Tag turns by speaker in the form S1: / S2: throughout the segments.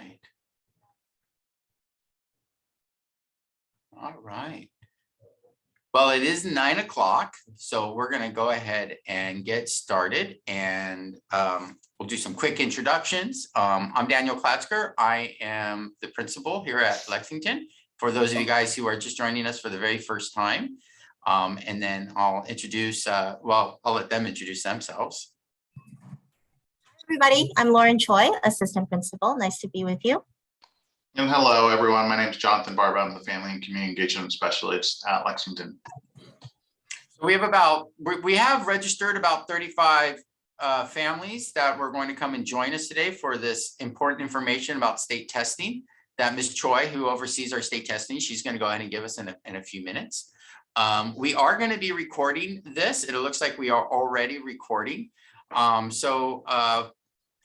S1: right. All right. Well, it is 9 o'clock, so we're going to go ahead and get started, and we'll do some quick introductions. I'm Daniel Klatzker. I am the principal here at Lexington. For those of you guys who are just joining us for the very first time, and then I'll introduce, well, I'll let them introduce themselves.
S2: Everybody, I'm Lauren Choi, assistant principal. Nice to be with you.
S3: And hello, everyone. My name is Jonathan Barba. I'm the Family and Community Engagement Specialist at Lexington.
S1: So we have registered about 35 families that were going to come and join us today for this important information about state testing that Ms. Choi, who oversees our state testing, she's going to go ahead and give us in a few minutes. We are going to be recording this. It looks like we are already recording.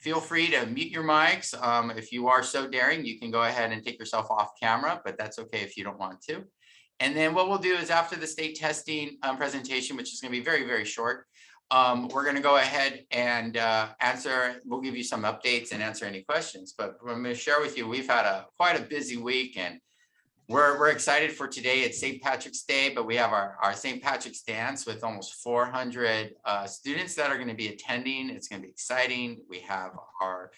S1: Feel free to mute your mics. If you are so daring, you can go ahead and take yourself off camera, but that's okay if you don't want to. And then what we'll do is after the state testing presentation, which is going to be very, very short, we're going to go ahead and we'll give you some updates and answer any questions. But I'm going to share with you, we've had quite a busy week, and we're excited for today. It's St. Patrick's Day, but we have our St. Patrick's dance with almost 400 students that are going to be attending. It's going to be exciting. We have our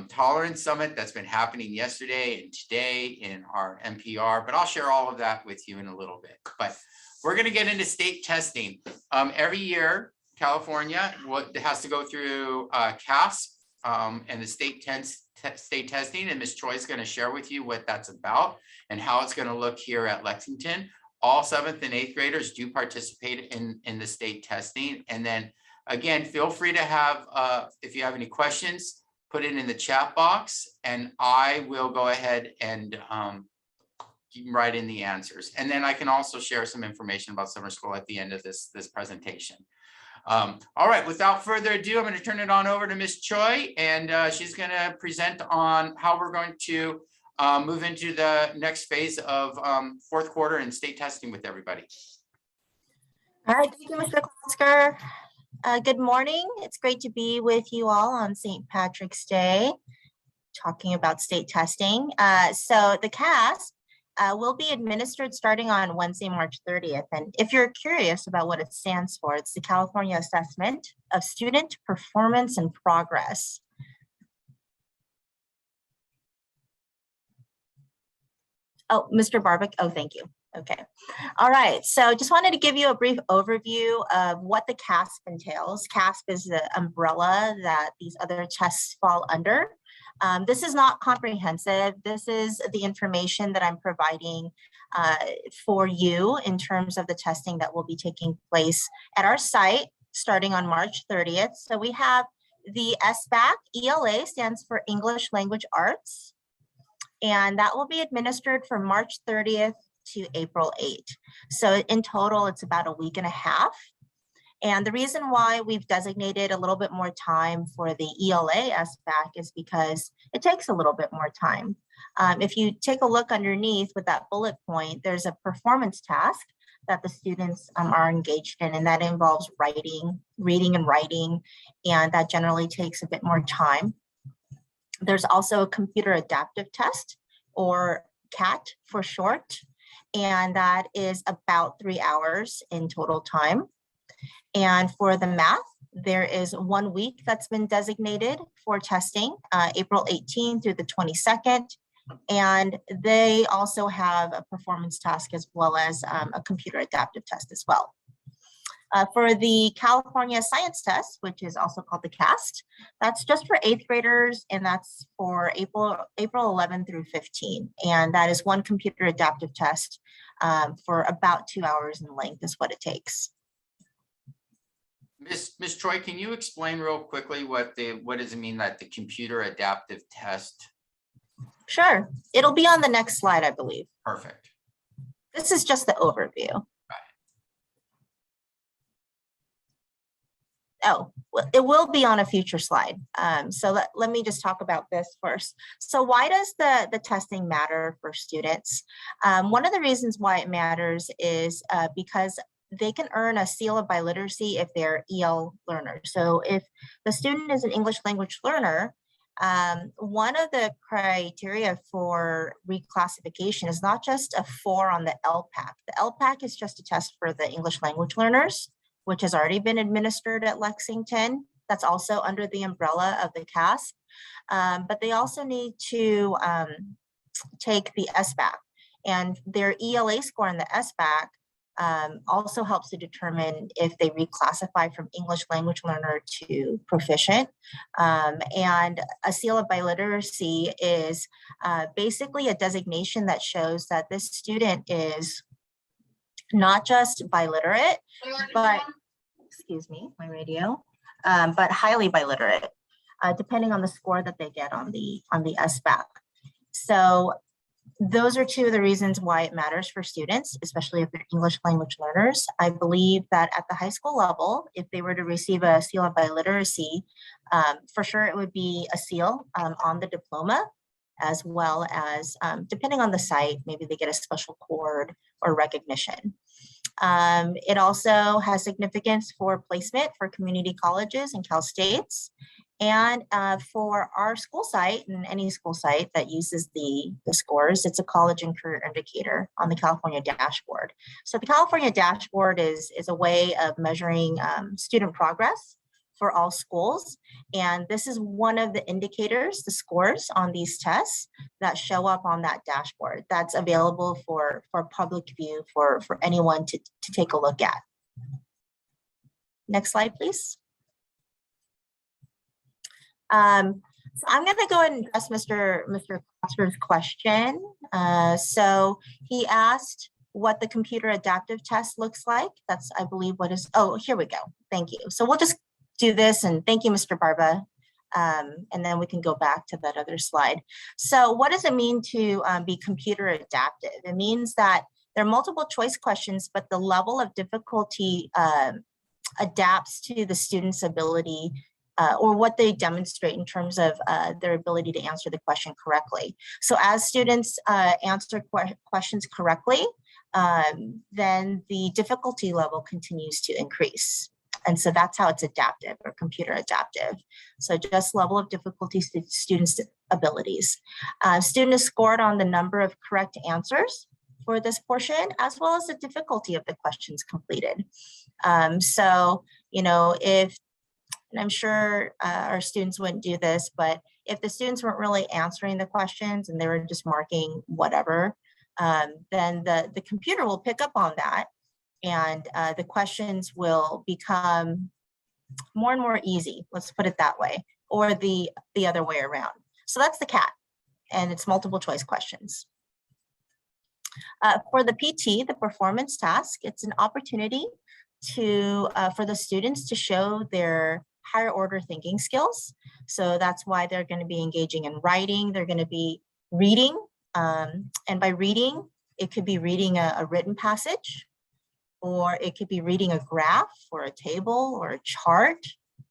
S1: Tolerance Summit that's been happening yesterday and today in our NPR, but I'll share all of that with you in a little bit. But we're going to get into state testing. Every year, California has to go through CAASP and the state testing, and Ms. Choi is going to share with you what that's about and how it's going to look here at Lexington. All 7th and 8th graders do participate in the state testing. And then again, feel free to have, if you have any questions, put it in the chat box, and I will go ahead and write in the answers. And then I can also share some information about summer school at the end of this presentation. All right, without further ado, I'm going to turn it on over to Ms. Choi, and she's going to present on how we're going to move into the next phase of 4th quarter and state testing with everybody.
S2: All right, thank you, Mr. Klatzker. Good morning. It's great to be with you all on St. Patrick's Day, talking about state testing. So the CAASP will be administered starting on Wednesday, March 30th. And if you're curious about what it stands for, it's the California Assessment of Student Performance and Progress. Oh, Mr. Barbic. Oh, thank you. Okay. All right. So just wanted to give you a brief overview of what the CAASP entails. CAASP is the umbrella that these other tests fall under. This is not comprehensive. This is the information that I'm providing for you in terms of the testing that will be taking place at our site starting on March 30th. So we have the SBAC. ELA stands for English Language Arts, and that will be administered from March 30th to April 8th. So in total, it's about a week and a half. And the reason why we've designated a little bit more time for the ELA SBAC is because it takes a little bit more time. If you take a look underneath with that bullet point, there's a performance task that the students are engaged in, and that involves reading and writing, and that generally takes a bit more time. There's also a computer adaptive test, or CAT for short, and that is about 3 hours in total time. And for the math, there is 1 week that's been designated for testing, April 18th through the 22nd. And they also have a performance task as well as a computer adaptive test as well. For the California Science Test, which is also called the CAASP, that's just for 8th graders, and that's for April 11 through 15. And that is 1 computer adaptive test for about 2 hours in length is what it takes.
S1: Ms. Choi, can you explain real quickly what does it mean that the computer adaptive test?
S2: Sure. It'll be on the next slide, I believe.
S1: Perfect.
S2: This is just the overview. Oh, well, it will be on a future slide. So let me just talk about this first. So why does the testing matter for students? One of the reasons why it matters is because they can earn a seal of biliteracy if they're EL learners. So if the student is an English language learner One of the criteria for reclassification is not just a 4 on the LPAC. The LPAC is just a test for the English language learners, which has already been administered at Lexington. That's also under the umbrella of the CAASP. But they also need to take the SBAC, and their ELA score in the SBAC also helps to determine if they reclassify from English language learner to proficient. And a seal of biliteracy is basically a designation that shows that this student is not just biliterate, but, excuse me, my radio, but highly biliterate, depending on the score that they get on the SBAC. So those are two of the reasons why it matters for students, especially if they're English language learners. I believe that at the high school level, if they were to receive a seal of biliteracy, for sure it would be a seal on the diploma, as well as, depending on the site, maybe they get a special cord or recognition. It also has significance for placement for community colleges and Cal States. And for our school site and any school site that uses the scores, it's a college and career indicator on the California dashboard. So the California dashboard is a way of measuring student progress for all schools. And this is one of the indicators, the scores on these tests that show up on that dashboard that's available for public view for anyone to take a look at. Next slide, please. So I'm going to go ahead and address Mr. Kloster's question. So he asked what the computer adaptive test looks like. That's, I believe, what is, oh, here we go. Thank you. So we'll just do this, and thank you, Mr. Barba. And then we can go back to that other slide. So what does it mean to be computer adaptive? It means that there are multiple choice questions, but the level of difficulty adapts to the student's ability or what they demonstrate in terms of their ability to answer the question correctly. So as students answer questions correctly, then the difficulty level continues to increase. And so that's how it's adaptive or computer adaptive. So just level of difficulty to students' abilities. Student is scored on the number of correct answers for this portion, as well as the difficulty of the questions completed. So, you know, if, and I'm sure our students wouldn't do this, but if the students weren't really answering the questions and they were just marking whatever, then the computer will pick up on that, and the questions will become more and more easy, let's put it that way, or the other way around. So that's the CAT, and it's multiple choice questions. For the PT, the performance task, it's an opportunity to for the students to show their higher order thinking skills. So that's why they're going to be engaging in writing. They're going to be reading. And by reading, it could be reading a written passage, or it could be reading a graph or a table or a chart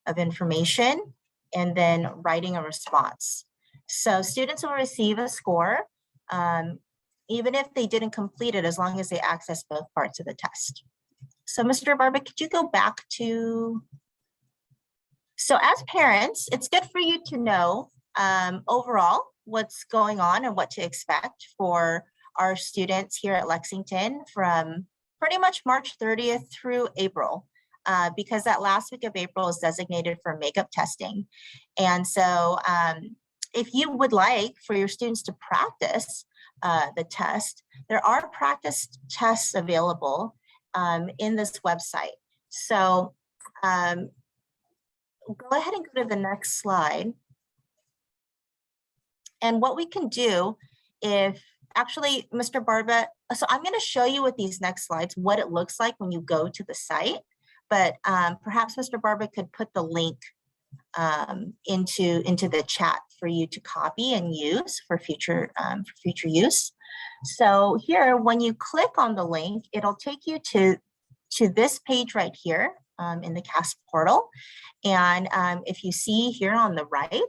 S2: of information, and then writing a response. So students will receive a score, even if they didn't complete it, as long as they access both parts of the test. So Mr. Barba, could you go back to, so as parents, it's good for you to know overall what's going on and what to expect for our students here at Lexington from pretty much March 30th through April, because that last week of April is designated for makeup testing. And so if you would like for your students to practice the test, there are practice tests available in this website. So go ahead and go to the next slide. And what we can do, if actually, Mr. Barba, so I'm going to show you with these next slides what it looks like when you go to the site, but perhaps Mr. Barba could put the link into the chat for you to copy and use for future use. So here, when you click on the link, it'll take you to this page right here in the CAASP portal. And if you see here on the right,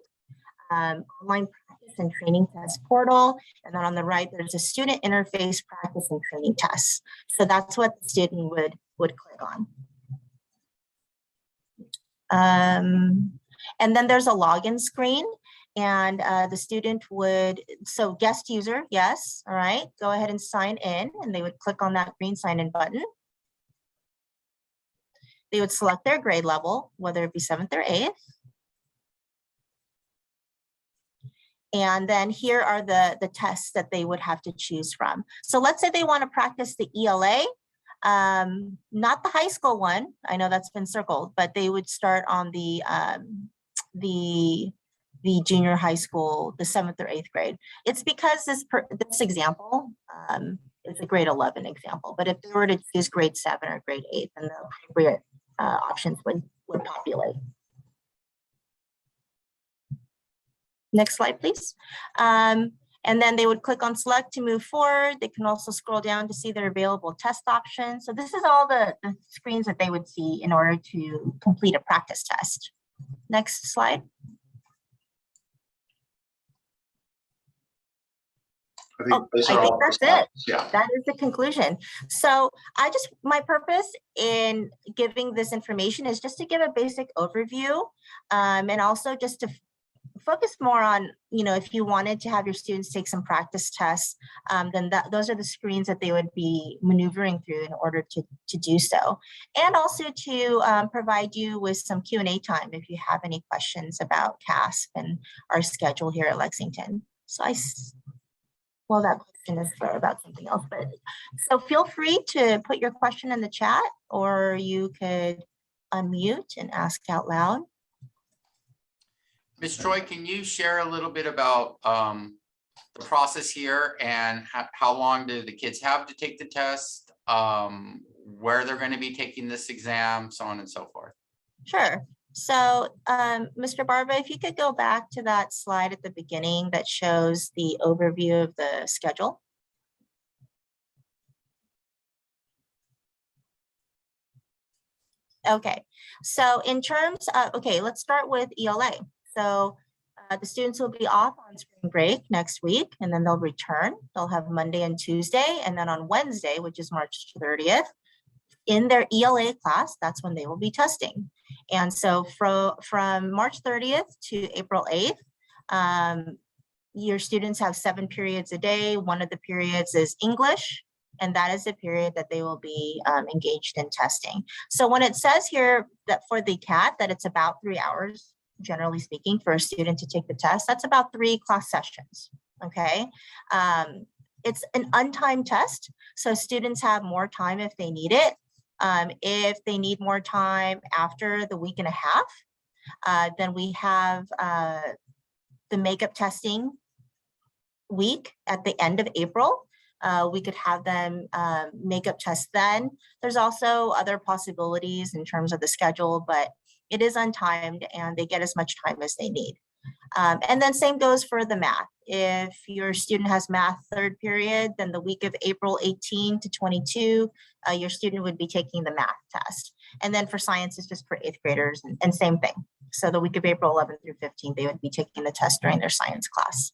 S2: online practice and training test portal, and then on the right, there's a student interface practice and training tests. So that's what the student would click on. And then there's a login screen. And the student would, so guest user, yes, all right, go ahead and sign in, and they would click on that green sign in button. They would select their grade level, whether it be 7th or 8th. And then here are the tests that they would have to choose from. So let's say they want to practice the ELA, not the high school one. I know that's been circled, but they would start on the junior high school, the 7th or 8th grade. It's because this example is a grade 11 example, but if they were to choose grade 7 or grade 8, then the appropriate options would populate. Next slide, please. And then they would click on select to move forward. They can also scroll down to see their available test options. So this is all the screens that they would see in order to complete a practice test. Next slide. I think that's it.
S3: Yeah.
S2: That is the conclusion. So my purpose in giving this information is just to give a basic overview, and also just to focus more on, if you wanted to have your students take some practice tests, then those are the screens that they would be maneuvering through in order to do so. And also to provide you with some Q&A time if you have any questions about CAASP and our schedule here at Lexington. So well, that question is about something else, but so feel free to put your question in the chat, or you could unmute and ask out loud.
S1: Ms. Troy, can you share a little bit about the process here and how long do the kids have to take the test, where they're going to be taking this exam, so on and so forth?
S2: Sure. So, Mr. Barba, if you could go back to that slide at the beginning that shows the overview of the schedule. Okay, so in terms of, let's start with ELA. So the students will be off on spring break next week, and then they'll return. They'll have Monday and Tuesday, and then on Wednesday, which is March 30th, in their ELA class, that's when they will be testing. And so from March 30th to April 8th, your students have 7 periods a day. One of the periods is English, and that is the period that they will be engaged in testing. So when it says here that for the CAT that it's about 3 hours, generally speaking, for a student to take the test, that's about 3 class sessions, okay? It's an untimed test, so students have more time if they need it. If they need more time after the week and a half, then we have the makeup testing week at the end of April. We could have them makeup test then. There's also other possibilities in terms of the schedule, but it is untimed and they get as much time as they need. And then same goes for the math. If your student has math 3rd period, then the week of April 18 to 22, your student would be taking the math test. And then for science, it's just for 8th graders and same thing. So the week of April 11 through 15, they would be taking the test during their science class.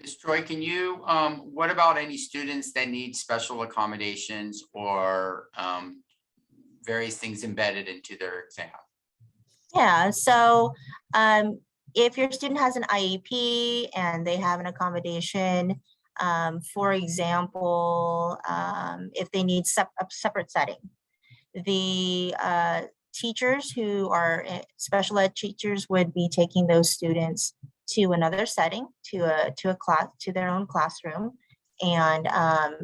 S1: Ms. Troy, can you, what about any students that need special accommodations or various things embedded into their exam?
S2: Yeah, so if your student has an IEP and they have an accommodation, for example, if they need a separate setting, the teachers who are special ed teachers would be taking those students to another setting, to a class, to their own classroom. And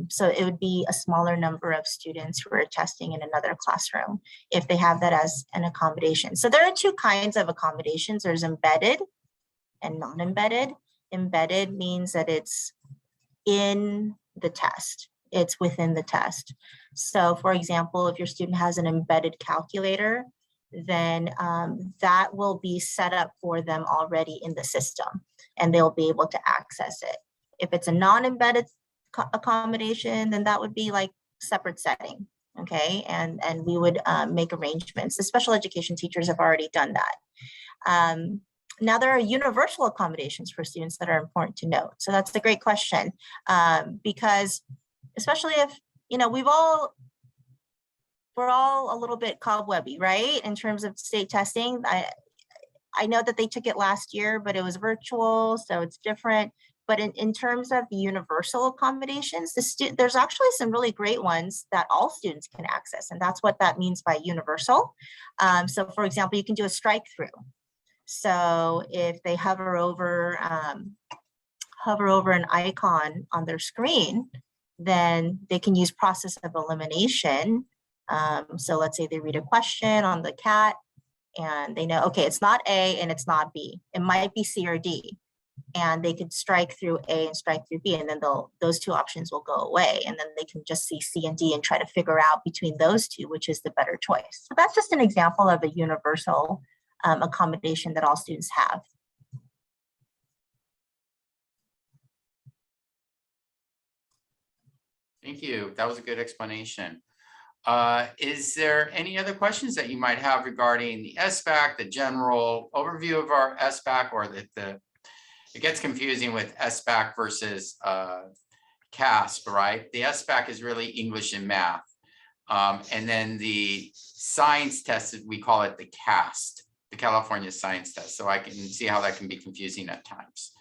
S2: so it would be a smaller number of students who are testing in another classroom if they have that as an accommodation. So there are 2 kinds of accommodations. There's embedded and non-embedded. Embedded means that it's in the test. It's within the test. So for example, if your student has an embedded calculator, then that will be set up for them already in the system and they'll be able to access it. If it's a non-embedded accommodation, then that would be like separate setting, okay? And we would make arrangements. The special education teachers have already done that. Now there are universal accommodations for students that are important to note. So that's a great question, because especially if, we're all a little bit cobwebby, right? In terms of state testing, I know that they took it last year, but it was virtual, so it's different. But in terms of the universal accommodations, there's actually some really great ones that all students can access, and that's what that means by universal. So for example, you can do a strike through. So if they hover over an icon on their screen, then they can use process of elimination. So let's say they read a question on the cat and they know, okay, it's not A and it's not B. It might be C or D. And they could strike through A and strike through B, and then those two options will go away. And then they can just see C and D and try to figure out between those two, which is the better choice. So that's just an example of a universal accommodation that all students have.
S1: Thank you. That was a good explanation. Is there any other questions that you might have regarding the SBAC, the general overview of our SBAC, or it gets confusing with SBAC versus CAASP, right? The SBAC is really English and math. And then the science test, we call it the CAST, the California Science Test. So I can see how that can be confusing at times.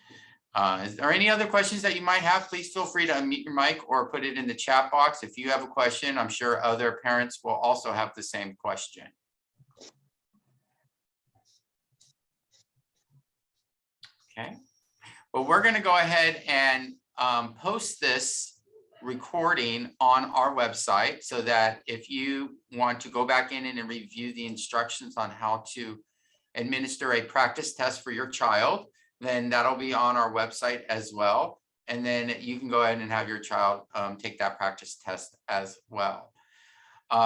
S1: Is there any other questions that you might have? Please feel free to unmute your mic or put it in the chat box. If you have a question, I'm sure other parents will also have the same question. Okay. Well, we're going to go ahead and post this recording on our website so that if you want to go back in and review the instructions on how to administer a practice test for your child, then that'll be on our website as well. And then you can go ahead and have your child take that practice test as well.